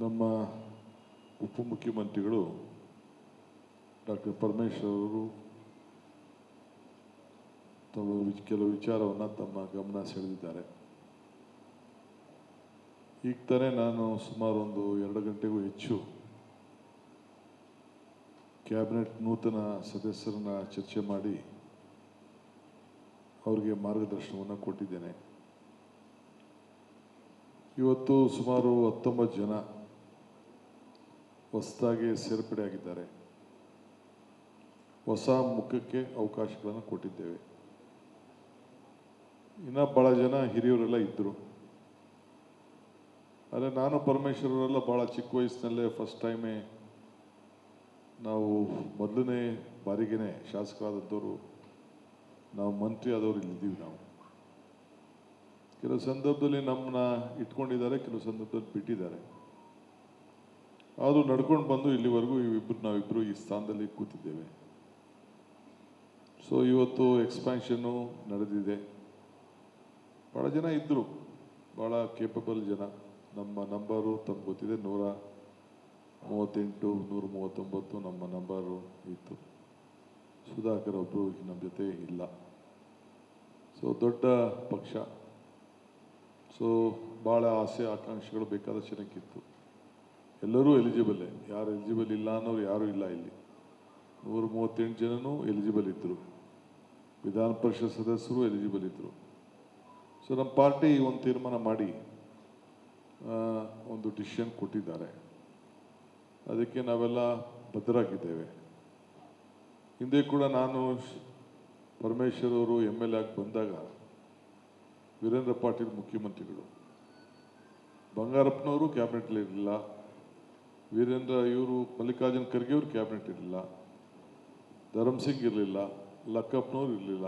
ನಮ್ಮ ಉಪಮುಖ್ಯಮಂತ್ರಿಗಳು ಡಾಕ್ಟರ್ ಪರಮೇಶ್ವರ್ ಅವರು ಕೆಲವು ವಿಚಾರವನ್ನು ತಮ್ಮ ಗಮನ ಸೆಳೆದಿದ್ದಾರೆ. ಈಗ ತಾನೇ ನಾನು ಸುಮಾರು ಒಂದು 2 ಗಂಟೆಗೂ ಹೆಚ್ಚು ಕ್ಯಾಬಿನೆಟ್ ನೂತನ ಸದಸ್ಯರನ್ನ ಚರ್ಚೆ ಮಾಡಿ ಅವರಿಗೆ ಮಾರ್ಗದರ್ಶನವನ್ನು ಕೊಟ್ಟಿದ್ದೇನೆ. ಇವತ್ತು ಸುಮಾರು 19 ಜನ ಹೊಸದಾಗಿ ಸೇರ್ಪಡೆಯಾಗಿದ್ದಾರೆ. ಹೊಸ ಮುಖಕ್ಕೆ ಅವಕಾಶಗಳನ್ನು ಕೊಟ್ಟಿದ್ದೇವೆ. ಇನ್ನು ಭಾಳ ಜನ ಹಿರಿಯವರೆಲ್ಲ ಇದ್ದರು. ಆದರೆ ನಾನು ಪರಮೇಶ್ವರರೆಲ್ಲ ಭಾಳ ಚಿಕ್ಕ ವಯಸ್ಸಿನಲ್ಲೇ ಫಸ್ಟ್ ಟೈಮೇ ನಾವು ಮೊದಲನೇ ಬಾರಿಗೇ ಶಾಸಕರಾದವರು ನಾವು ಮಂತ್ರಿ ಆದವರು ಇಲ್ಲಿದ್ದೀವಿ. ನಾವು ಕೆಲವು ಸಂದರ್ಭದಲ್ಲಿ ನಮ್ಮನ್ನ ಇಟ್ಕೊಂಡಿದ್ದಾರೆ, ಕೆಲವು ಸಂದರ್ಭದಲ್ಲಿ ಬಿಟ್ಟಿದ್ದಾರೆ. ಆದರೂ ನಡ್ಕೊಂಡು ಬಂದು ಇಲ್ಲಿವರೆಗೂ ನಾವಿಬ್ಬರು ಈ ಸ್ಥಾನದಲ್ಲಿ ಕೂತಿದ್ದೇವೆ. ಸೊ ಇವತ್ತು ಎಕ್ಸ್ಪ್ಯಾನ್ಷನ್ನು ನಡೆದಿದೆ. ಭಾಳ ಜನ ಇದ್ದರು, ಭಾಳ ಕೇಪಬಲ್ ಜನ. ನಮ್ಮ ನಂಬರು ತಮ್ಗೆ ಗೊತ್ತಿದೆ, 138 139 ನಮ್ಮ ನಂಬರು ಇತ್ತು. ಸುಧಾಕರ್ ಒಬ್ಬರು ನಮ್ಮ ಜೊತೆ ಇಲ್ಲ. ಸೊ ದೊಡ್ಡ ಪಕ್ಷ. ಸೊ ಭಾಳ ಆಸೆ ಆಕಾಂಕ್ಷೆಗಳು ಬೇಕಾದ ಜನಕ್ಕಿತ್ತು. ಎಲ್ಲರೂ ಎಲಿಜಿಬಲ್ಲೇ, ಯಾರು ಎಲಿಜಿಬಲ್ ಇಲ್ಲ ಅನ್ನೋರು ಯಾರೂ ಇಲ್ಲ. ಇಲ್ಲಿ 138 ಜನನೂ ಎಲಿಜಿಬಲ್ ಇದ್ದರು. ವಿಧಾನ ಪರಿಷತ್ ಸದಸ್ಯರು ಎಲಿಜಿಬಲ್ ಇದ್ದರು. ಸೊ ನಮ್ಮ ಪಾರ್ಟಿ ಒಂದು ತೀರ್ಮಾನ ಮಾಡಿ ಒಂದು ಡಿಸಿಷನ್ ಕೊಟ್ಟಿದ್ದಾರೆ. ಅದಕ್ಕೆ ನಾವೆಲ್ಲ ಬದ್ಧರಾಗಿದ್ದೇವೆ. ಹಿಂದೆ ಕೂಡ ನಾನು ಪರಮೇಶ್ವರ್ ಅವರು MLA ಆಗಿ ಬಂದಾಗ ವೀರೇಂದ್ರ ಪಾಟೀಲ್ ಮುಖ್ಯಮಂತ್ರಿಗಳು, ಬಂಗಾರಪ್ಪನವರು ಕ್ಯಾಬಿನೆಟ್ಲಿ ಇರಲಿಲ್ಲ, ಇವರು ಮಲ್ಲಿಕಾರ್ಜುನ್ ಖರ್ಗೆ ಅವರು ಕ್ಯಾಬಿನೆಟ್ ಇರಲಿಲ್ಲ, ಧರ್ಮಸಿಂಗ್ ಇರಲಿಲ್ಲ, ಲಕ್ಕಪ್ಪನವ್ರು ಇರಲಿಲ್ಲ.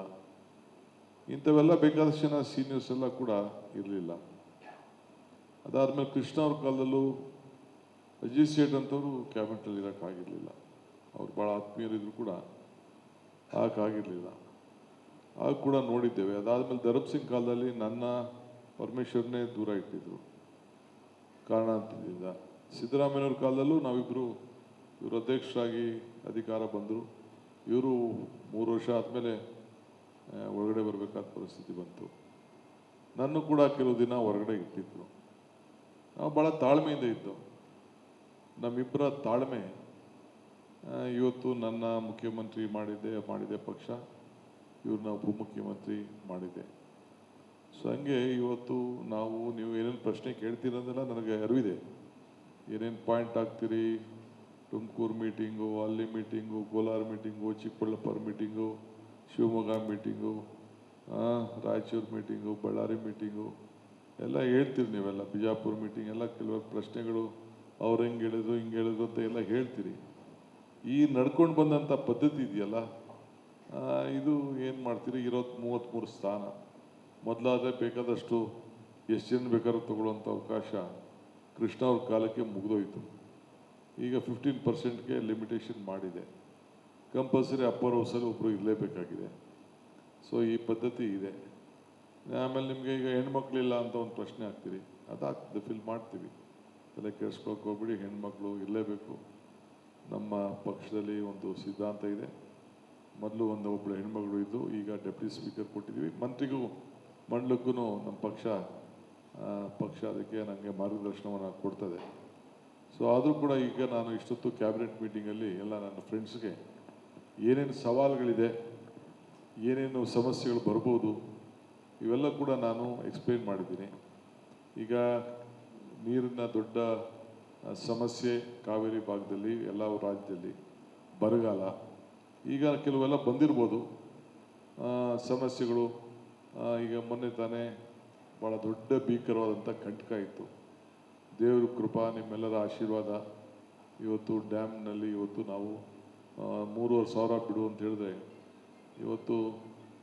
ಇಂಥವೆಲ್ಲ ಬೇಕಾದಷ್ಟು ಜನ ಸೀನಿಯರ್ಸ್ ಎಲ್ಲ ಕೂಡ ಇರಲಿಲ್ಲ. ಅದಾದಮೇಲೆ ಕೃಷ್ಣ ಅವ್ರ ಕಾಲದಲ್ಲೂ ಅಜಿತ್ ಸೇಠ್ ಅಂತವರು ಕ್ಯಾಬಿನೆಟಲ್ಲಿ ಇರೋಕ್ಕಾಗಿರಲಿಲ್ಲ. ಅವ್ರು ಭಾಳ ಆತ್ಮೀಯರಿದ್ರು ಕೂಡ ಆಗಕ್ಕಾಗಿರಲಿಲ್ಲ. ಆಗ ಕೂಡ ನೋಡಿದ್ದೇವೆ. ಅದಾದಮೇಲೆ ಧರ್ಮಸಿಂಗ್ ಕಾಲದಲ್ಲಿ ನನ್ನ ಪರಮೇಶ್ವರನ್ನೇ ದೂರ ಇಟ್ಟಿದ್ರು ಕಾರಣಾಂತರದಿಂದ. ಸಿದ್ದರಾಮಯ್ಯವ್ರ ಕಾಲದಲ್ಲೂ ನಾವಿಬ್ಬರು ಇವರು ಅಧ್ಯಕ್ಷರಾಗಿ ಅಧಿಕಾರ ಬಂದರು. ಇವರು 3 ವರ್ಷ ಆದಮೇಲೆ ಹೊರಗಡೆ ಬರಬೇಕಾದ ಪರಿಸ್ಥಿತಿ ಬಂತು. ನನ್ನ ಕೂಡ ಕೆಲವು ದಿನ ಹೊರಗಡೆ ಇಟ್ಟಿದ್ರು. ನಾವು ಭಾಳ ತಾಳ್ಮೆಯಿಂದ ಇದ್ದು. ನಮ್ಮಿಬ್ಬರ ತಾಳ್ಮೆ ಇವತ್ತು ನನ್ನ ಮುಖ್ಯಮಂತ್ರಿ ಮಾಡಿದೆ ಪಕ್ಷ, ಇವ್ರನ್ನ ಉಪಮುಖ್ಯಮಂತ್ರಿ ಮಾಡಿದೆ. ಸೊ ಹಂಗೆ ಇವತ್ತು ನೀವು ಏನೇನು ಪ್ರಶ್ನೆ ಕೇಳ್ತೀರಂದೆಲ್ಲ ನನಗೆ ಅರಿವಿದೆ. ಏನೇನು ಪಾಯಿಂಟ್ ಹಾಕ್ತೀರಿ, ತುಮಕೂರು ಮೀಟಿಂಗು, ಅಲ್ಲಿ meeting, Kolar meeting, Chikkaballapur meeting, Shivamogga meeting, Raichur meeting, Ballari meeting ಎಲ್ಲ ಹೇಳ್ತೀರಿ ನೀವೆಲ್ಲ. ಬಿಜಾಪುರ ಮೀಟಿಂಗ್ ಎಲ್ಲ ಕೆಲವು ಪ್ರಶ್ನೆಗಳು ಅವ್ರು ಹೆಂಗೆ ಹೇಳಿದ್ರು ಹಿಂಗೆ ಹೇಳಿದ್ರು ಅಂತ ಎಲ್ಲ ಹೇಳ್ತೀರಿ. ಈ ನಡ್ಕೊಂಡು ಬಂದಂಥ ಪದ್ಧತಿ ಇದೆಯಲ್ಲ, ಇದು ಏನು ಮಾಡ್ತೀರಿ? 33 ಸ್ಥಾನ ಮೊದಲಾದರೆ ಬೇಕಾದಷ್ಟು ಎಷ್ಟು ಜನ ಬೇಕಾದ್ರೂ ತಗೊಳ್ಳೋಂಥ ಅವಕಾಶ ಕೃಷ್ಣ ಅವ್ರ ಕಾಲಕ್ಕೆ ಮುಗಿದೋಯ್ತು. ಈಗ 15%ಗೆ ಲಿಮಿಟೇಷನ್ ಮಾಡಿದೆ. ಕಂಪಲ್ಸರಿ ಅಪ್ಪರ್ ಹೌಸಲ್ಲಿ ಒಬ್ಬರು ಇರಲೇಬೇಕಾಗಿದೆ. ಸೊ ಈ ಪದ್ಧತಿ ಇದೆ. ಆಮೇಲೆ ನಿಮಗೆ ಈಗ ಹೆಣ್ಮಕ್ಳಿಲ್ಲ ಅಂತ ಒಂದು ಪ್ರಶ್ನೆ ಹಾಕ್ತೀರಿ, ಅದಾಗ್ತದೆ, ಫಿಲ್ ಮಾಡ್ತೀವಿ, ತಲೆ ಕೆಡಿಸ್ಕೊಳಕ್ಕೆ ಹೋಗ್ಬಿಡಿ. ಹೆಣ್ಮಕ್ಳು ಇರಲೇಬೇಕು. ನಮ್ಮ ಪಕ್ಷದಲ್ಲಿ ಒಂದು ಸಿದ್ಧಾಂತ ಇದೆ. ಮೊದಲು ಒಬ್ಬಳು ಹೆಣ್ಮಗಳು ಇದ್ದು, ಈಗ ಡೆಪ್ಯೂಟಿ ಸ್ಪೀಕರ್ ಕೊಟ್ಟಿದ್ದೀವಿ. ಮಂತ್ರಿಗೂ ಮಂಡಲಕ್ಕೂ ನಮ್ಮ ಪಕ್ಷ ಅದಕ್ಕೆ ನನಗೆ ಮಾರ್ಗದರ್ಶನವನ್ನು ಕೊಡ್ತದೆ. ಸೊ ಆದರೂ ಕೂಡ ಈಗ ನಾನು ಇಷ್ಟೊತ್ತು ಕ್ಯಾಬಿನೆಟ್ ಮೀಟಿಂಗಲ್ಲಿ ಎಲ್ಲ ನನ್ನ ಫ್ರೆಂಡ್ಸ್ಗೆ ಏನೇನು ಸವಾಲುಗಳಿದೆ, ಏನೇನು ಸಮಸ್ಯೆಗಳು ಬರ್ಬೋದು, ಇವೆಲ್ಲ ಕೂಡ ನಾನು ಎಕ್ಸ್ಪ್ಲೇನ್ ಮಾಡಿದ್ದೀನಿ. ಈಗ ನೀರಿನ ದೊಡ್ಡ ಸಮಸ್ಯೆ ಕಾವೇರಿ ಭಾಗದಲ್ಲಿ, ಎಲ್ಲ ರಾಜ್ಯದಲ್ಲಿ ಬರಗಾಲ. ಈಗ ಕೆಲವೆಲ್ಲ ಬಂದಿರ್ಬೋದು ಸಮಸ್ಯೆಗಳು. ಈಗ ಮೊನ್ನೆ ತಾನೇ ಭಾಳ ದೊಡ್ಡ ಭೀಕರವಾದಂಥ ಕಂಟಕ ಇತ್ತು. ದೇವ್ರ ಕೃಪಾ, ನಿಮ್ಮೆಲ್ಲರ ಆಶೀರ್ವಾದ. ಇವತ್ತು ಡ್ಯಾಮ್ನಲ್ಲಿ ಇವತ್ತು ನಾವು 3,500 ಬಿಡು ಅಂತ ಹೇಳಿದ್ರೆ ಇವತ್ತು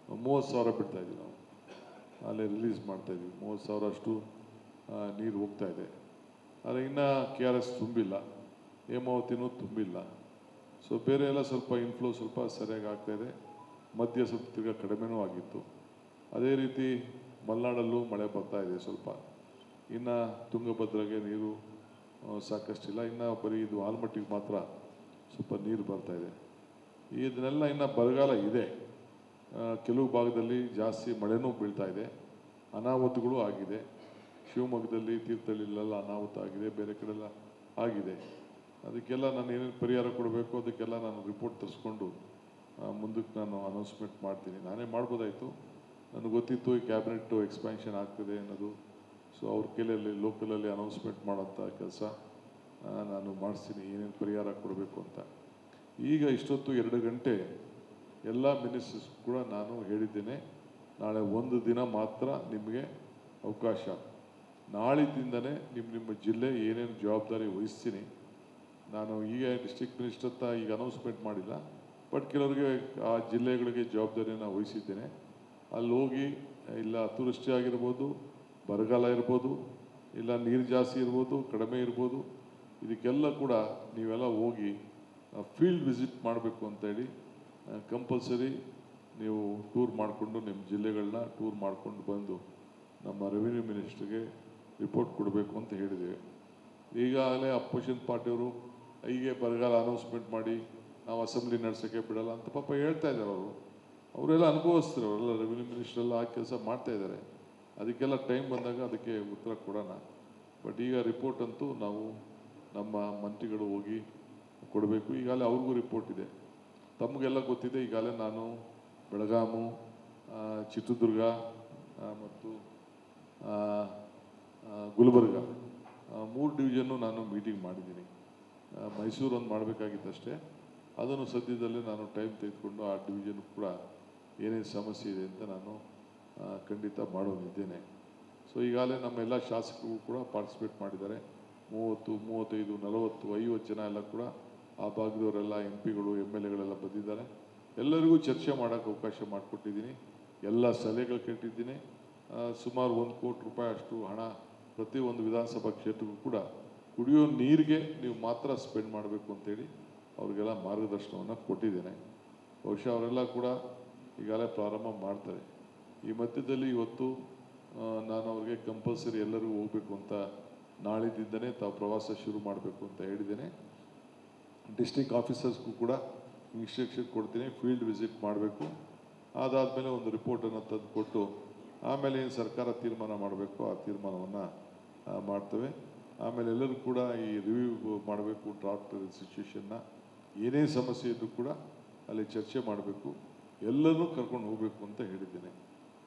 30,000 ಬಿಡ್ತಾಯಿದ್ದೀವಿ. ನಾವು ಅಲ್ಲೇ ರಿಲೀಸ್ ಮಾಡ್ತಾಯಿದ್ದೀವಿ. 30,000 ಅಷ್ಟು ನೀರು ಹೋಗ್ತಾ ಇದೆ. ಆದರೆ ಇನ್ನೂ KRS ತುಂಬಿಲ್ಲ, ಹೇಮಾವತಿನೂ ತುಂಬಿಲ್ಲ. ಸೊ ಬೇರೆ ಎಲ್ಲ ಸ್ವಲ್ಪ ಇನ್ಫ್ಲೋ ಸ್ವಲ್ಪ ಸರಿಯಾಗಿ ಆಗ್ತಾಯಿದೆ. ಮಧ್ಯ ಸ್ವಲ್ಪ ತಿರ್ಗಾ ಕಡಿಮೆನೂ ಆಗಿತ್ತು. ಅದೇ ರೀತಿ ಮಲೆನಾಡಲ್ಲೂ ಮಳೆ ಬರ್ತಾ ಇದೆ ಸ್ವಲ್ಪ. ಇನ್ನು ತುಂಗಭದ್ರಾಗೆ ನೀರು ಸಾಕಷ್ಟಿಲ್ಲ. ಇನ್ನು ಬರೀ ಇದು ಆಲ್ಮಟ್ಟಿಗೆ ಮಾತ್ರ ಸ್ವಲ್ಪ ನೀರು ಬರ್ತಾಯಿದೆ. ಇದನ್ನೆಲ್ಲ ಇನ್ನು ಬರಗಾಲ ಇದೆ. ಕೆಲವು ಭಾಗದಲ್ಲಿ ಜಾಸ್ತಿ ಮಳೆನೂ ಬೀಳ್ತಾ ಇದೆ, ಅನಾಹುತಗಳು ಆಗಿದೆ. ಶಿವಮೊಗ್ಗದಲ್ಲಿ, ತೀರ್ಥಹಳ್ಳಿಲೆಲ್ಲ ಅನಾಹುತ ಆಗಿದೆ, ಬೇರೆ ಕಡೆಲ್ಲ ಆಗಿದೆ. ಅದಕ್ಕೆಲ್ಲ ನಾನು ಏನೇನು ಪರಿಹಾರ ಕೊಡಬೇಕು ಅದಕ್ಕೆಲ್ಲ ನಾನು ರಿಪೋರ್ಟ್ ತರಿಸ್ಕೊಂಡು ಮುಂದಕ್ಕೆ ನಾನು ಅನೌನ್ಸ್ಮೆಂಟ್ ಮಾಡ್ತೀನಿ. ನಾನೇ ಮಾಡ್ಬೋದಾಯಿತು, ನನಗೆ ಗೊತ್ತಿತ್ತು ಈ ಕ್ಯಾಬಿನೆಟ್ಟು ಎಕ್ಸ್ಪ್ಯಾನ್ಷನ್ ಆಗ್ತದೆ ಅನ್ನೋದು. ಸೊ ಅವ್ರ ಕೈಯಲ್ಲಿ ಲೋಕಲಲ್ಲಿ ಅನೌನ್ಸ್ಮೆಂಟ್ ಮಾಡೋಂಥ ಕೆಲಸ ನಾನು ಮಾಡಿಸ್ತೀನಿ, ಏನೇನು ಪರಿಹಾರ ಕೊಡಬೇಕು ಅಂತ. ಈಗ ಇಷ್ಟೊತ್ತು 2 ಗಂಟೆ ಎಲ್ಲ ಮಿನಿಸ್ಟರ್ಸ್ ಕೂಡ ನಾನು ಹೇಳಿದ್ದೇನೆ, ನಾಳೆ ಒಂದು ದಿನ ಮಾತ್ರ ನಿಮಗೆ ಅವಕಾಶ. ನಾಳಿದ್ದಿಂದನೇ ನಿಮ್ಮ ಜಿಲ್ಲೆ ಏನೇನು ಜವಾಬ್ದಾರಿ ವಹಿಸ್ತೀನಿ. ನಾನು ಈಗ ಡಿಸ್ಟ್ರಿಕ್ಟ್ ಮಿನಿಸ್ಟರ್ ಅಂತ ಈಗ ಅನೌನ್ಸ್ಮೆಂಟ್ ಮಾಡಿಲ್ಲ, ಬಟ್ ಕೆಲವರಿಗೆ ಆ ಜಿಲ್ಲೆಗಳಿಗೆ ಜವಾಬ್ದಾರಿಯನ್ನು ವಹಿಸಿದ್ದೇನೆ. ಅಲ್ಲಿ ಹೋಗಿ ಇಲ್ಲ ಅತಿವೃಷ್ಟಿ ಆಗಿರ್ಬೋದು, ಬರಗಾಲ ಇರ್ಬೋದು, ಇಲ್ಲ ನೀರು ಜಾಸ್ತಿ ಇರ್ಬೋದು, ಕಡಿಮೆ ಇರ್ಬೋದು, ಇದಕ್ಕೆಲ್ಲ ಕೂಡ ನೀವೆಲ್ಲ ಹೋಗಿ ಫೀಲ್ಡ್ ವಿಸಿಟ್ ಮಾಡಬೇಕು ಅಂತೇಳಿ ಕಂಪಲ್ಸರಿ ನೀವು ಟೂರ್ ಮಾಡಿಕೊಂಡು ನಿಮ್ಮ ಜಿಲ್ಲೆಗಳನ್ನ ಟೂರ್ ಮಾಡಿಕೊಂಡು ಬಂದು ನಮ್ಮ ರೆವಿನ್ಯೂ ಮಿನಿಸ್ಟ್ರಿಗೆ ರಿಪೋರ್ಟ್ ಕೊಡಬೇಕು ಅಂತ ಹೇಳಿದ್ದೇವೆ. ಈಗಾಗಲೇ ಅಪೋಸಿಷನ್ ಪಾರ್ಟಿಯವರು ಹೀಗೆ ಬರಗಾಲ ಅನೌನ್ಸ್ಮೆಂಟ್ ಮಾಡಿ ನಾವು ಅಸೆಂಬ್ಲಿ ನಡೆಸೋಕ್ಕೆ ಬಿಡಲ್ಲ ಅಂತ ಪಾಪ ಹೇಳ್ತಾ ಇದ್ದಾರೆ. ಅವರೆಲ್ಲ ಅನುಭವಿಸ್ತಾರೆ, ಅವರೆಲ್ಲ ರೆವಿನ್ಯೂ ಮಿನಿಸ್ಟ್ರೆಲ್ಲ ಆ ಕೆಲಸ ಮಾಡ್ತಾಯಿದ್ದಾರೆ. ಅದಕ್ಕೆಲ್ಲ ಟೈಮ್ ಬಂದಾಗ ಅದಕ್ಕೆ ಉತ್ತರ ಕೊಡೋಣ. ಬಟ್ ಈಗ ರಿಪೋರ್ಟ್ ಅಂತೂ ನಾವು ನಮ್ಮ ಮಂತ್ರಿಗಳು ಹೋಗಿ ಕೊಡಬೇಕು. ಈಗಾಗಲೇ ಅವ್ರಿಗೂ ರಿಪೋರ್ಟ್ ಇದೆ, ತಮಗೆಲ್ಲ ಗೊತ್ತಿದೆ. ಈಗಾಗಲೇ ನಾನು ಬೆಳಗಾಮು, ಚಿತ್ರದುರ್ಗ ಮತ್ತು ಗುಲ್ಬರ್ಗ 3 ಡಿವಿಷನ್ನು ನಾನು ಮೀಟಿಂಗ್ ಮಾಡಿದ್ದೀನಿ. ಮೈಸೂರು ಒಂದು ಮಾಡಬೇಕಾಗಿತ್ತಷ್ಟೇ, ಅದನ್ನು ಸದ್ಯದಲ್ಲೇ ನಾನು ಟೈಮ್ ತೆಗೆದುಕೊಂಡು ಆ ಡಿವಿಷನ್ ಕೂಡ ಏನೇನು ಸಮಸ್ಯೆ ಇದೆ ಅಂತ ನಾನು ಖಂಡಿತ ಮಾಡೋನಿದ್ದೇನೆ. ಸೊ ಈಗಾಗಲೇ ನಮ್ಮೆಲ್ಲ ಶಾಸಕರು ಕೂಡ ಪಾರ್ಟಿಸಿಪೇಟ್ ಮಾಡಿದ್ದಾರೆ. 30, 35, 40, 50 ಜನ ಎಲ್ಲ ಕೂಡ ಆ ಭಾಗದವರೆಲ್ಲ MP ಗಳು MLA ಗಳೆಲ್ಲ ಬಂದಿದ್ದಾರೆ. ಎಲ್ಲರಿಗೂ ಚರ್ಚೆ ಮಾಡೋಕ್ಕೆ ಅವಕಾಶ ಮಾಡಿಕೊಟ್ಟಿದ್ದೀನಿ, ಎಲ್ಲ ಸಲಹೆಗಳು ಕೇಳಿದ್ದೀನಿ. ಸುಮಾರು 1 ಕೋಟಿ ರೂಪಾಯಿ ಅಷ್ಟು ಹಣ ಪ್ರತಿಯೊಂದು ವಿಧಾನಸಭಾ ಕ್ಷೇತ್ರಕ್ಕೂ ಕೂಡ ಕುಡಿಯೋ ನೀರಿಗೆ ನೀವು ಮಾತ್ರ ಸ್ಪೆಂಡ್ ಮಾಡಬೇಕು ಅಂತೇಳಿ ಅವ್ರಿಗೆಲ್ಲ ಮಾರ್ಗದರ್ಶನವನ್ನು ಕೊಟ್ಟಿದ್ದೇನೆ. ಬಹುಶಃ ಅವರೆಲ್ಲ ಕೂಡ ಈಗಾಗಲೇ ಪ್ರಾರಂಭ ಮಾಡ್ತಾರೆ. ಈ ಮಧ್ಯದಲ್ಲಿ ಇವತ್ತು ನಾನು ಅವ್ರಿಗೆ ಕಂಪಲ್ಸರಿ ಎಲ್ಲರಿಗೂ ಹೋಗಬೇಕು ಅಂತ ನಾಳಿದ್ದಿಂದನೇ ತಾವು ಪ್ರವಾಸ ಶುರು ಮಾಡಬೇಕು ಅಂತ ಹೇಳಿದ್ದೇನೆ. ಡಿಸ್ಟ್ರಿಕ್ಟ್ ಆಫೀಸರ್ಸ್ಗೂ ಕೂಡ ಇನ್ಸ್ಟ್ರಕ್ಷನ್ ಕೊಡ್ತೀನಿ, ಫೀಲ್ಡ್ ವಿಸಿಟ್ ಮಾಡಬೇಕು. ಅದಾದಮೇಲೆ ಒಂದು ರಿಪೋರ್ಟನ್ನು ತಂದು ಕೊಟ್ಟು ಆಮೇಲೆ ಏನು ಸರ್ಕಾರ ತೀರ್ಮಾನ ಮಾಡಬೇಕು ಆ ತೀರ್ಮಾನವನ್ನು ಮಾಡ್ತೇವೆ. ಆಮೇಲೆ ಎಲ್ಲರೂ ಕೂಡ ಈ ರಿವ್ಯೂ ಮಾಡಬೇಕು, ಡ್ರಾಫ್ಟ್ ಸಿಚುವೇಷನ್ನ ಏನೇ ಸಮಸ್ಯೆ ಇದ್ದರೂ ಕೂಡ ಅಲ್ಲಿ ಚರ್ಚೆ ಮಾಡಬೇಕು, ಎಲ್ಲರೂ ಕರ್ಕೊಂಡು ಹೋಗಬೇಕು ಅಂತ ಹೇಳಿದ್ದೇನೆ.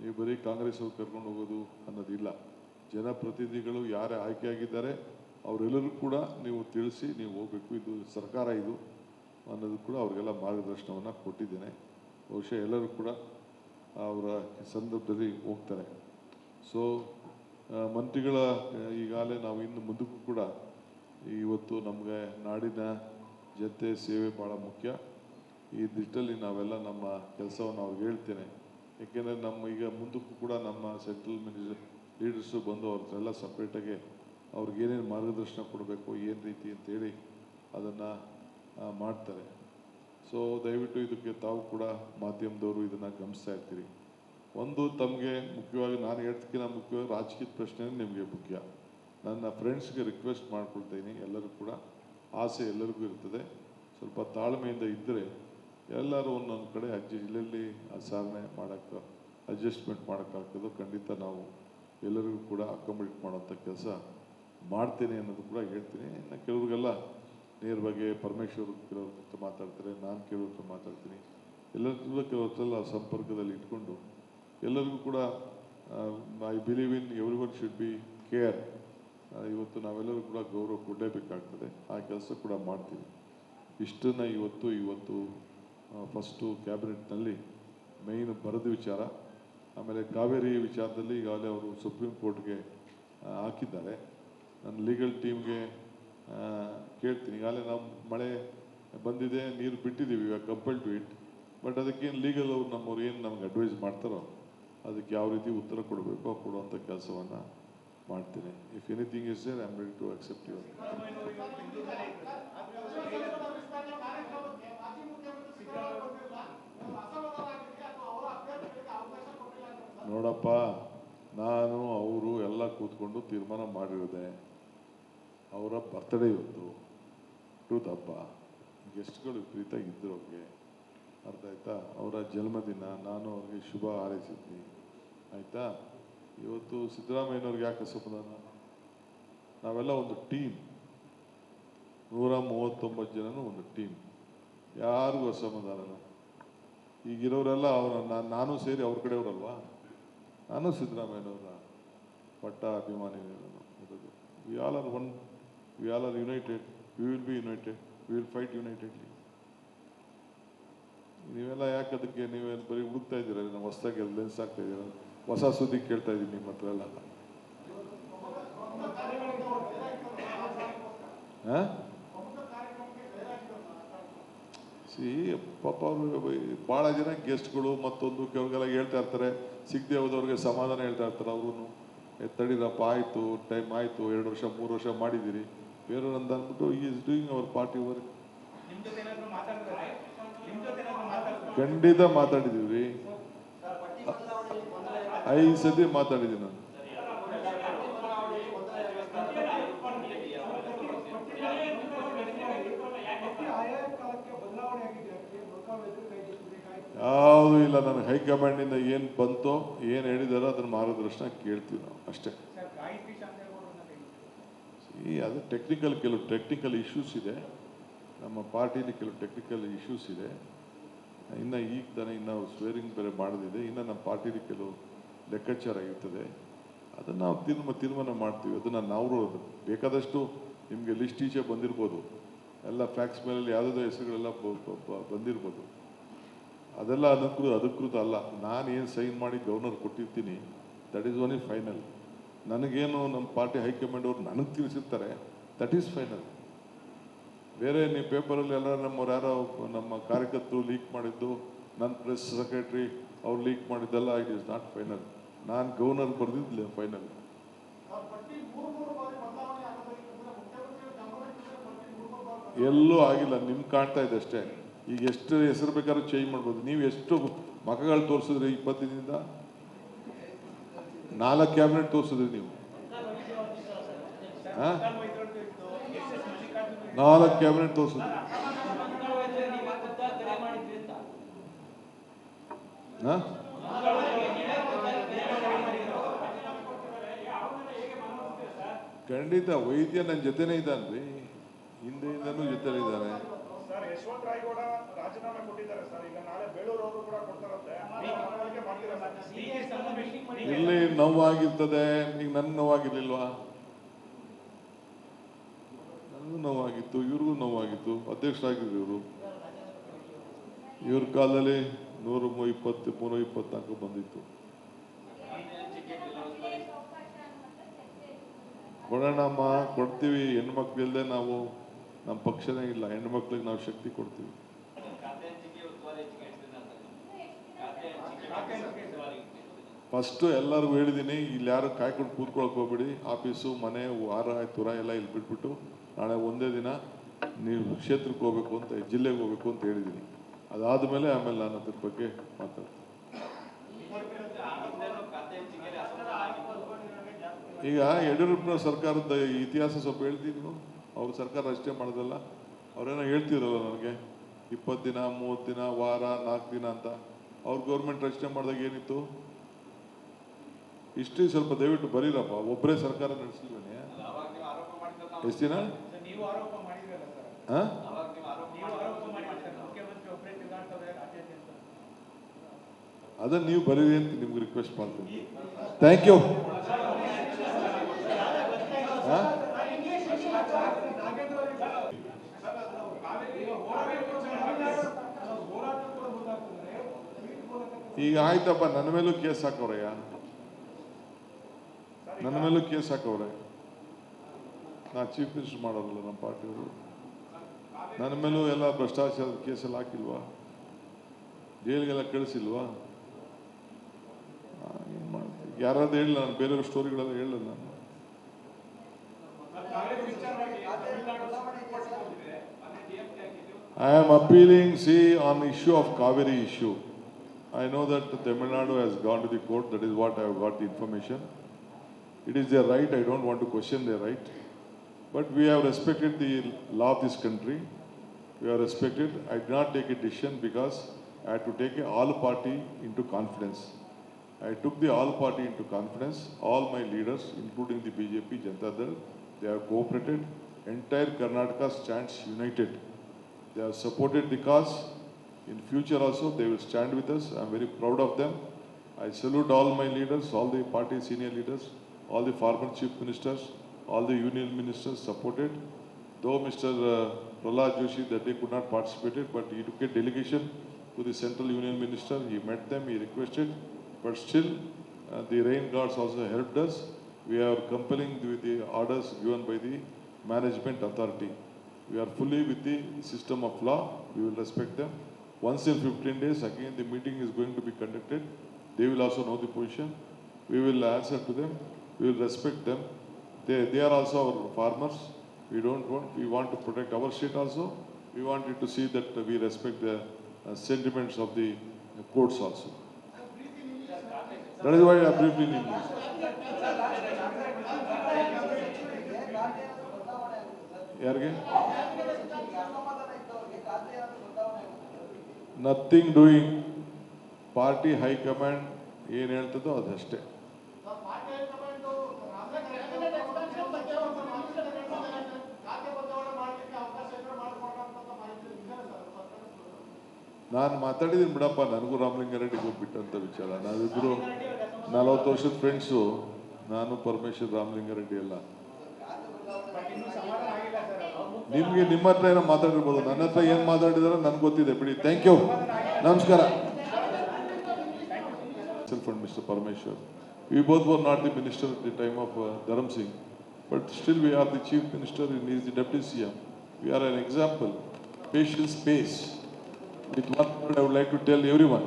ನೀವು ಬರೀ ಕಾಂಗ್ರೆಸ್ ಅವ್ರು ಕರ್ಕೊಂಡು ಹೋಗೋದು ಅನ್ನೋದಿಲ್ಲ, ಜನಪ್ರತಿನಿಧಿಗಳು ಯಾರೇ ಆಯ್ಕೆಯಾಗಿದ್ದಾರೆ ಅವರೆಲ್ಲರೂ ಕೂಡ ನೀವು ತಿಳಿಸಿ ನೀವು ಹೋಗಬೇಕು, ಇದು ಸರ್ಕಾರ ಇದು ಅನ್ನೋದು ಕೂಡ ಅವ್ರಿಗೆಲ್ಲ ಮಾರ್ಗದರ್ಶನವನ್ನು ಕೊಟ್ಟಿದ್ದೇನೆ. ಬಹುಶಃ ಎಲ್ಲರೂ ಕೂಡ ಅವರ ಸಂದರ್ಭದಲ್ಲಿ ಹೋಗ್ತಾರೆ. ಸೊ ಮಂತ್ರಿಗಳ ಈಗಾಗಲೇ ನಾವು ಇನ್ನು ಮುಂದಕ್ಕೂ ಕೂಡ ಇವತ್ತು ನಮಗೆ ನಾಡಿನ ಜನತೆ ಸೇವೆ ಭಾಳ ಮುಖ್ಯ. ಈ ದಿಟ್ಟಲ್ಲಿ ನಾವೆಲ್ಲ ನಮ್ಮ ಕೆಲಸವನ್ನು ಅವ್ರಿಗೆ ಹೇಳ್ತೇನೆ. ಏಕೆಂದರೆ ನಮ್ಮ ಈಗ ಮುಂದಕ್ಕೂ ಕೂಡ ನಮ್ಮ ಸೆಂಟ್ರಲ್ ಲೀಡರ್ಸು ಬಂದು ಅವ್ರನ್ನೆಲ್ಲ ಸಪ್ರೇಟಾಗಿ ಅವ್ರಿಗೇನೇನು ಮಾರ್ಗದರ್ಶನ ಕೊಡಬೇಕು, ಏನು ರೀತಿ ಅಂತೇಳಿ ಅದನ್ನು ಮಾಡ್ತಾರೆ. ಸೊ ದಯವಿಟ್ಟು ಇದಕ್ಕೆ ತಾವು ಕೂಡ ಮಾಧ್ಯಮದವರು ಇದನ್ನು ಗಮನಿಸ್ತಾ ಇರ್ತೀರಿ. ಒಂದು ತಮಗೆ ಮುಖ್ಯವಾಗಿ ನಾನು ಹೇಳ್ತಕ್ಕಿಂತ ಮುಖ್ಯವಾಗಿ ರಾಜಕೀಯದ ಪ್ರಶ್ನೆ ನಿಮಗೆ ಮುಖ್ಯ. ನನ್ನ ಫ್ರೆಂಡ್ಸ್ಗೆ ರಿಕ್ವೆಸ್ಟ್ ಮಾಡ್ಕೊಳ್ತೀನಿ, ಎಲ್ಲರೂ ಕೂಡ ಆಸೆ ಎಲ್ಲರಿಗೂ ಇರ್ತದೆ, ಸ್ವಲ್ಪ ತಾಳ್ಮೆಯಿಂದ ಇದ್ದರೆ ಎಲ್ಲರೂ ಒಂದೊಂದು ಕಡೆ ಜಿಲ್ಲೆಯಲ್ಲಿ ಸಾಧನೆ ಮಾಡೋಕ್ಕೆ ಅಡ್ಜಸ್ಟ್ಮೆಂಟ್ ಮಾಡೋಕ್ಕಾಗ್ತದೋ ಖಂಡಿತ ನಾವು ಎಲ್ಲರಿಗೂ ಕೂಡ ಅಕಾಮಡೇಟ್ ಮಾಡೋಂಥ ಕೆಲಸ ಮಾಡ್ತೇನೆ ಅನ್ನೋದು ಕೂಡ ಹೇಳ್ತೀನಿ. ಇನ್ನು ಕೆಲವ್ರಿಗೆಲ್ಲ ನೇರವಾಗಿ ಪರಮೇಶ್ವರ್ ಕೆಲವ್ರ ಹತ್ರ ಮಾತಾಡ್ತಾರೆ, ನಾನು ಕೆಲವ್ರ ಹತ್ರ ಮಾತಾಡ್ತೀನಿ, ಎಲ್ಲರಿಗೂ ಕೆಲವ್ರಲ್ಲ ಸಂಪರ್ಕದಲ್ಲಿ ಇಟ್ಕೊಂಡು ಎಲ್ಲರಿಗೂ ಕೂಡ I believe in every one should be care. ಇವತ್ತು ನಾವೆಲ್ಲರೂ ಕೂಡ ಗೌರವ ಕೊಡಲೇಬೇಕಾಗ್ತದೆ, ಆ ಕೆಲಸ ಕೂಡ ಮಾಡ್ತೀವಿ. ಇಷ್ಟನ್ನು ಇವತ್ತು ಫಸ್ಟು ಕ್ಯಾಬಿನೆಟ್ನಲ್ಲಿ ಮೇಯ್ನ್ ಬರದ ವಿಚಾರ. ಆಮೇಲೆ ಕಾವೇರಿ ವಿಚಾರದಲ್ಲಿ ಈಗಾಗಲೇ ಅವರು ಸುಪ್ರೀಂ ಕೋರ್ಟ್ಗೆ ಹಾಕಿದ್ದಾರೆ. ನನ್ನ ಲೀಗಲ್ ಟೀಮ್ಗೆ ಕೇಳ್ತೀನಿ. ಈಗಾಗಲೇ ನಾವು ಮಳೆ ಬಂದಿದೆ, ನೀರು ಬಿಟ್ಟಿದ್ದೀವಿ, ಇವಾಗ ಕಂಪಲ್ ಟು ಇಟ್. ಬಟ್ ಅದಕ್ಕೇನು ಲೀಗಲ್ ಅವ್ರು ನಮ್ಮವ್ರು ಏನು ನಮ್ಗೆ ಅಡ್ವೈಸ್ ಮಾಡ್ತಾರೋ ಅದಕ್ಕೆ ಯಾವ ರೀತಿ ಉತ್ತರ ಕೊಡಬೇಕೋ ಕೊಡುವಂಥ ಕೆಲಸವನ್ನು ಮಾಡ್ತೀನಿ. If anything is there I am ready to accept your. ನೋಡಪ್ಪ, ನಾನು ಅವರು ಎಲ್ಲ ಕೂತ್ಕೊಂಡು ತೀರ್ಮಾನ ಮಾಡಿರೋದೆ. ಅವರ ಬರ್ತ್ಡೇ ಇವತ್ತು, ಹುಟ್ಟುದ ಹಬ್ಬ, ಗೆಸ್ಟ್ಗಳು ವಿಪರೀತ ಇದ್ರು ಅವ್ರಿಗೆ, ಅರ್ಥ ಆಯ್ತಾ? ಅವರ ಜನ್ಮದಿನ, ನಾನು ಅವ್ರಿಗೆ ಶುಭ ಹಾರೈಸಿದ್ನಿ, ಆಯಿತಾ? ಇವತ್ತು ಸಿದ್ದರಾಮಯ್ಯನವ್ರಿಗೆ ಯಾಕೆ ಅಸಮಾಧಾನ? ನಾವೆಲ್ಲ ಒಂದು ಟೀಮ್, 139 ಜನನು ಒಂದು ಟೀಮ್, ಯಾರಿಗೂ ಅಸಮಾಧಾನ. ಈಗಿರೋರೆಲ್ಲ ನಾನು ಸೇರಿ ಅವ್ರ ಕಡೆಯವರಲ್ವಾ? ನಾನು ಸಿದ್ದರಾಮಯ್ಯನವರ ಪಟ್ಟ ಅಭಿಮಾನಿ ಇರೋದು. We all are one, we all are united, we will be united, we will fight unitedly. ನೀವೆಲ್ಲ ಯಾಕೆ ಅದಕ್ಕೆ ನೀವೇನು ಬರೀ ಹುಡುಕ್ತಾ ಇದ್ದೀರ? ನಾವು ಹೊಸದಾಗಿ ಲೆನ್ಸ್ ಆಗ್ತಾ ಇದ್ದೀರ, ಹೊಸ ಸುದ್ದಿ ಕೇಳ್ತಾ ಇದ್ದೀನಿ ನಿಮ್ಮ ಹತ್ರ ಎಲ್ಲ. ಪಾಪ ಅವರು ಭಾಳ ಜನ ಗೆಸ್ಟ್ಗಳು ಮತ್ತೊಂದು ಕೆಲವ್ರಿಗೆಲ್ಲ ಹೇಳ್ತಾ ಇರ್ತಾರೆ, ಸಿಗದೆ ಹೋದವ್ರಿಗೆ ಸಮಾಧಾನ ಹೇಳ್ತಾ ಇರ್ತಾರೆ. ಅವ್ರೂ ತಡೀರಪ್ಪ, ಆಯಿತು, ಟೈಮ್ ಆಯಿತು, 2 ವರ್ಷ 3 ವರ್ಷ ಮಾಡಿದ್ದೀರಿ, ಬೇರೆಯವ್ರು ಅಂತ ಅಂದ್ಬಿಟ್ಟು ಈ is doing hour party work. ಖಂಡಿತ ಮಾತಾಡಿದ್ದೀವಿ, 5 ಸತಿ ಮಾತಾಡಿದ್ದೀನಿ ನಾನು. ಯಾವುದೂ ಇಲ್ಲ, ನನಗೆ ಹೈಕಮಾಂಡಿಂದ ಏನು ಬಂತೋ, ಏನು ಹೇಳಿದಾರೋ ಅದನ್ನು ಮಾರ್ಗದರ್ಶನ ಕೇಳ್ತೀವಿ ನಾವು ಅಷ್ಟೇ. ಅದು ಕೆಲವು ಟೆಕ್ನಿಕಲ್ ಇಶ್ಯೂಸ್ ಇದೆ ನಮ್ಮ ಪಾರ್ಟಿಲಿ, ಕೆಲವು ಟೆಕ್ನಿಕಲ್ ಇಶ್ಯೂಸ್ ಇದೆ. ಇನ್ನು ಈಗ ತಾನೇ ಸ್ವೇರಿಂಗ್ ಬೇರೆ ಮಾಡೋದಿದೆ, ಇನ್ನು ನಮ್ಮ ಪಾರ್ಟಿಲಿ ಕೆಲವು ಲೆಕ್ಕಾಚಾರ ಇರ್ತದೆ, ಅದನ್ನು ನಾವು ತೀರ್ಮಾನ ಮಾಡ್ತೀವಿ. ಅದನ್ನು ನಾವು ಬೇಕಾದಷ್ಟು ನಿಮಗೆ ಲಿಸ್ಟ್ ಈಚೆ ಬಂದಿರ್ಬೋದು, ಎಲ್ಲ ಫ್ಯಾಕ್ಸ್ ಮೇಲೆ ಯಾವುದೋ ಹೆಸರುಗಳೆಲ್ಲ ಬಂದಿರ್ಬೋದು. ಅದೆಲ್ಲ ಅಧಿಕೃತ ಅಲ್ಲ. ನಾನು ಏನು ಸೈನ್ ಮಾಡಿ ಗವರ್ನರ್ ಕೊಟ್ಟಿರ್ತೀನಿ, ದಟ್ ಈಸ್ ಓನ್ಲಿ ಫೈನಲ್. ನನಗೇನು ನಮ್ಮ ಪಾರ್ಟಿ ಹೈಕಮಾಂಡ್ ಅವರು ನನಗೆ ತಿಳಿಸಿರ್ತಾರೆ, ದಟ್ ಈಸ್ ಫೈನಲ್. ಬೇರೆ ನೀವು ಪೇಪರಲ್ಲಿ ಎಲ್ಲ ನಮ್ಮವ್ರು ಯಾರೋ ನಮ್ಮ ಕಾರ್ಯಕರ್ತರು ಲೀಕ್ ಮಾಡಿದ್ದು, ನನ್ನ ಪ್ರೆಸ್ ಸೆಕ್ರೆಟ್ರಿ ಅವ್ರು ಲೀಕ್ ಮಾಡಿದ್ದೆಲ್ಲ ಇಟ್ ಈಸ್ ನಾಟ್ ಫೈನಲ್. ನಾನು ಗವರ್ನರ್ ಬರೆದಿದ್ದೆ ಫೈನಲ್. ಎಲ್ಲೂ ಆಗಿಲ್ಲ, ನಿಮ್ಗೆ ಕಾಣ್ತಾ ಇದೆ ಅಷ್ಟೇ. ಈಗ ಎಷ್ಟು ಹೆಸರು ಬೇಕಾದ್ರೂ ಚೇಂಜ್ ಮಾಡ್ಬೋದು. ನೀವು ಎಷ್ಟು ಮಖಗಳು ತೋರಿಸಿದ್ರಿ 20 ದಿನದಿಂದ? 4 ಕ್ಯಾಬಿನೆಟ್ ತೋರಿಸಿದ್ರಿ ನೀವು. 4 ಕ್ಯಾಬಿನೆಟ್ ತೋರಿಸಿದ್ರಿ. ಖಂಡಿತ ವೈದ್ಯ ನನ್ನ ಜೊತೆನೇ ಇದ್ದಾನ್ರಿ, ಹಿಂದೆಯಿಂದನೂ ಜೊತೆನೇ ಇದ್ದಾನೆ. ಇಲ್ಲಿ ನೋವಾಗಿರ್ತದೆ, ಈಗ ನನ್ನ ನೋವಾಗಿರ್ಲಿಲ್ವಾ? ನನಗೂ ನೋವಾಗಿತ್ತು, ಇವ್ರಿಗೂ ನೋವಾಗಿತ್ತು. ಅಧ್ಯಕ್ಷರಾಗಿದ್ರು ಇವ್ರ ಕಾಲದಲ್ಲಿ 120, 124 ಬಂದಿತ್ತು. ಕೊಡೋಣಮ್ಮ, ಕೊಡ್ತೀವಿ. ಹೆಣ್ಮಕ್ಳು ಇಲ್ಲದೆ ನಾವು, ನಮ್ಮ ಪಕ್ಷನೇ ಇಲ್ಲ, ಹೆಣ್ಮಕ್ಳಿಗೆ ನಾವು ಶಕ್ತಿ ಕೊಡ್ತೀವಿ. ಫಸ್ಟು ಎಲ್ಲರಿಗೂ ಹೇಳಿದ್ದೀನಿ, ಇಲ್ಲಿ ಯಾರು ಕಾಯ್ಕೊಂಡು ಕೂತ್ಕೊಳಕ್ ಹೋಗ್ಬೇಡಿ. ಆಫೀಸು, ಮನೆ, ವಾರ, ತುರ ಎಲ್ಲ ಇಲ್ಲಿ ಬಿಟ್ಬಿಟ್ಟು ನಾಳೆ ಒಂದೇ ದಿನ ನೀವು ಕ್ಷೇತ್ರಕ್ಕೆ ಹೋಗ್ಬೇಕು ಅಂತ, ಜಿಲ್ಲೆಗೆ ಹೋಗ್ಬೇಕು ಅಂತ ಹೇಳಿದ್ದೀನಿ. ಅದಾದಮೇಲೆ ಆಮೇಲೆ ನಾನು ಅದ್ರ ಬಗ್ಗೆ ಮಾತಾಡ್ತೀನಿ. ಈಗ ಯಡಿಯೂರಪ್ಪನ ಸರ್ಕಾರದ ಇತಿಹಾಸ ಸ್ವಲ್ಪ ಹೇಳ್ತೀನಿ. ನೀವು ಅವ್ರ ಸರ್ಕಾರ ಅಷ್ಟೇ ಮಾಡೋದಲ್ಲ, ಅವರೇನೋ ಹೇಳ್ತಿರಲ್ಲ ನನಗೆ 20 ದಿನ, 30 ದಿನ, ವಾರ, 4 ದಿನ ಅಂತ. ಅವ್ರ ಗೌರ್ಮೆಂಟ್ ರಚನೆ ಮಾಡಿದಾಗ ಏನಿತ್ತು? ಹಿಸ್ಟ್ರಿ ಸ್ವಲ್ಪ ದಯವಿಟ್ಟು ಬರೀರಪ್ಪ. ಒಬ್ಬರೇ ಸರ್ಕಾರ ನಡೆಸಿಲ್ವೇನೆ? ಎಷ್ಟು ದಿನ? ಅದನ್ನು ನೀವು ಬರೀರಿ ಅಂತ ನಿಮ್ಗೆ ರಿಕ್ವೆಸ್ಟ್ ಮಾಡ್ತೀನಿ. Thank you. ಈಗ ಆಯ್ತಪ್ಪ, ನನ್ನ ಮೇಲೂ ಕೇಸ್ ಹಾಕವ್ರಯ್ಯ, ನನ್ನ ಮೇಲೂ ಕೇಸ್ ಹಾಕವ್ರೆ. ನಾ ಚೀಫ್ ಮಿನಿಸ್ಟರ್ ಮಾಡೋರಲ್ಲ ನಮ್ಮ ಪಾರ್ಟಿಯವರು, ನನ್ನ ಮೇಲೂ ಎಲ್ಲ ಭ್ರಷ್ಟಾಚಾರದ ಕೇಸೆಲ್ಲ ಹಾಕಿಲ್ವಾ? ಜೈಲಿಗೆಲ್ಲ ಕಳಿಸಿಲ್ವಾ? ಏನು ಮಾಡ್ತೀವಿ? ಯಾರಾದ್ರೂ ಹೇಳಿಲ್ಲ ನಾನು, ಬೇರೆಯವ್ರ ಸ್ಟೋರಿಗಳೆಲ್ಲ ಹೇಳಿಲ್ಲ ನಾನು. I am appealing, see, on the issue of Kaveri issue. I know that Tamil Nadu has gone to the court. That is what I have got the information. It is their right. I don't want to question their right. But we have respected the law of this country. We have respected. I did not take a decision because I had to take all party into confidence. I took the all party into confidence. All my leaders, including the BJP, Janata Dal, they have cooperated. Entire Karnataka stands united. They have supported the cause. In future also, they will stand with us. I am very proud of them. I salute all my leaders, all the party senior leaders, all the former chief ministers, all the union ministers supported. Though Mr. Prahlad Joshi that day could not participate, but he took a delegation to the central union minister. He met them, he requested, but still the rain gods also helped us. We are complying with the orders given by the management authority. We are fully with the system of law. We will respect them. Once in 15 days, again the meeting is going to be conducted. They will also know the position. We will answer to them. We will respect them. They are also our farmers. We want to protect our state also. We wanted to see that we respect the sentiments of the courts also. That is why I briefly in English. ಯಾರಿಗೆ? Nothing doing. Party high command ಏನು ಹೇಳ್ತದೋ ಅದಷ್ಟೇ. ನಾನು ಮಾತಾಡಿದ್ದೀನಿ ಬಿಡಪ್ಪ, ನನಗೂ ರಾಮಲಿಂಗಾರೆಡ್ಡಿಗೆ ಹೋಗ್ಬಿಟ್ಟಂತ ವಿಚಾರ. ನಾವಿಬ್ಬರು 40 ವರ್ಷದ ಫ್ರೆಂಡ್ಸು, ನಾನು ಪರಮೇಶ್ವರ್ ರಾಮಲಿಂಗಾರೆಡ್ಡಿ ಎಲ್ಲ. ನಿಮ್ಗೆ ನಿಮ್ಮ ಹತ್ರ ಏನೋ ಮಾತಾಡಿರ್ಬೋದು, ನನ್ನ ಹತ್ರ ಏನು ಮಾತಾಡಿದಾರೋ ನನಗೆ ಗೊತ್ತಿದೆ ಬಿಡಿ. ಥ್ಯಾಂಕ್ ಯು, ನಮಸ್ಕಾರ. And Mr. Parameshwar, we both were not the minister at the time of Dharam Singh, but still we are the chief minister and he is the deputy CM. We are an example. Patience pays. With one word I would like to tell everyone,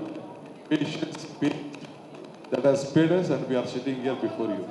patience pays. That has paid us and we are sitting here before you.